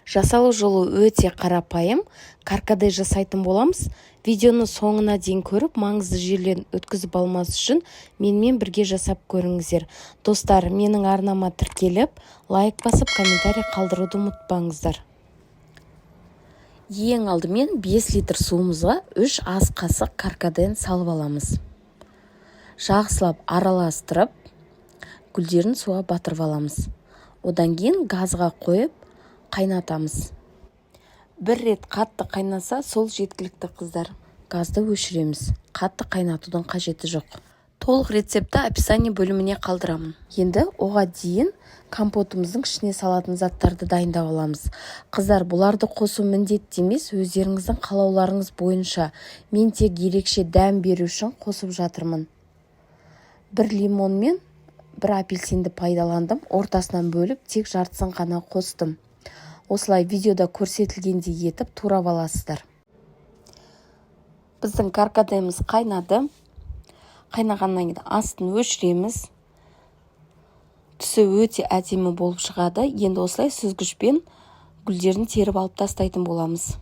Жасалу жолы өте қарапайым, каркаде жасайтын боламыз. Видеоны соңына дейін көріп, маңызды жерлерін өткізіп алмас үшін менімен бірге жасап көріңіздер. Достар, менің арнама тіркеліп, лайк басып, комментарий қалдыруды ұмытпаңыздар. Ең алдымен 5 литр суымызға 3 ас қасық каркаден салып аламыз. Жақсылап араластырып, гүлдерін суға батырып аламыз. Одан кейін газға қойып, қайнатамыз. Бір рет қатты қайнаса, сол жеткілікті қыздар. Газды өшіреміз. Қатты қайнатудың қажеті жоқ. Толық рецепті описание бөліміне қалдырамын. Енді оға дейін компотымыздың ішіне салатын заттарды дайындап аламыз. Қыздар, бұларды қосу міндетті емес, өздеріңіздің қалауларыңыз бойынша. Мен тек ерекше дәм беру үшін қосып жатырмын. Бір лимон мен бір апельсинді пайдаландым, ортасынан бөліп, тек жартысын ғана қостым. Осылай видеода көрсетілгендей етіп турап аласыздар. Біздің каркадеміз қайнады. Қайнағаннан кейін астын өшіреміз. Түсі өте әдемі болып шығады. Енді осылай сүзгішпен гүлдерін теріп алып тастайтын боламыз.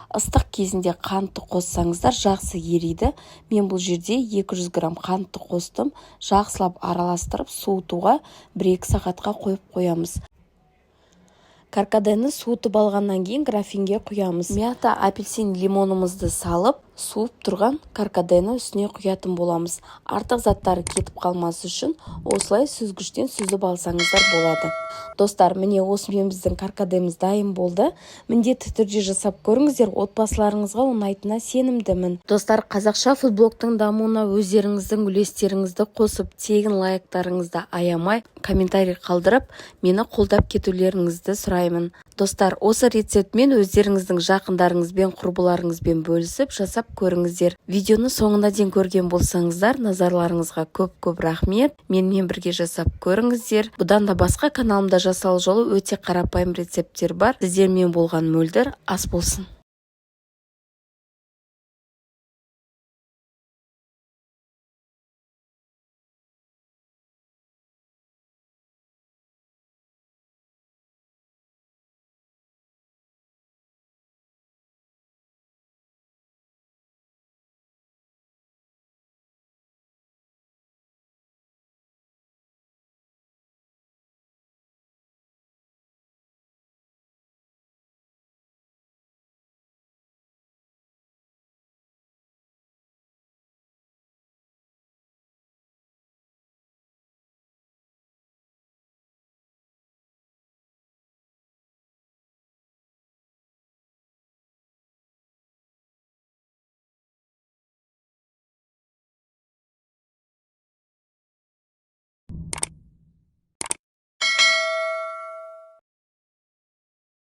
Ыстық кезінде қантты қоссаңыздар жақсы ериді. Мен бұл жерде 200 грамм қантты қостым. Жақсылап араластырып, суытуға 1-2 сағатқа қойып қоямыз. Каркадені суытып алғаннан кейін графинге құямыз. Мята, апельсин, лимонымызды салып, суып тұрған каркадені үстіне құятын боламыз. Артық заттары кетіп қалмас үшін осылай сүзгіштен сүзіп алсаңыздар болады. Достар, міне осымен біздің каркадеміз дайын болды. Міндетті түрде жасап көріңіздер, отбасыларыңызға ұнайтынына сенімдімін. Достар, қазақша фудблогтың дамуына өздеріңіздің үлестеріңізді қосып, тегін лайктарыңызды аямай, комментарий қалдырып, мені қолдап кетулеріңізді сұраймын. Достар, осы рецептмен өздеріңіздің жақындарыңызбен, құрбыларыңызбен бөлісіп, жасап көріңіздер. Видеоны соңына дейін көрген болсаңыздар, назарларыңызға көп-көп рахмет. Менімен бірге жасап көріңіздер. Бұдан да басқа каналымда жасалу жолы өте қарапайым рецепттер бар. Сіздермен болған мөлдір ас болсын.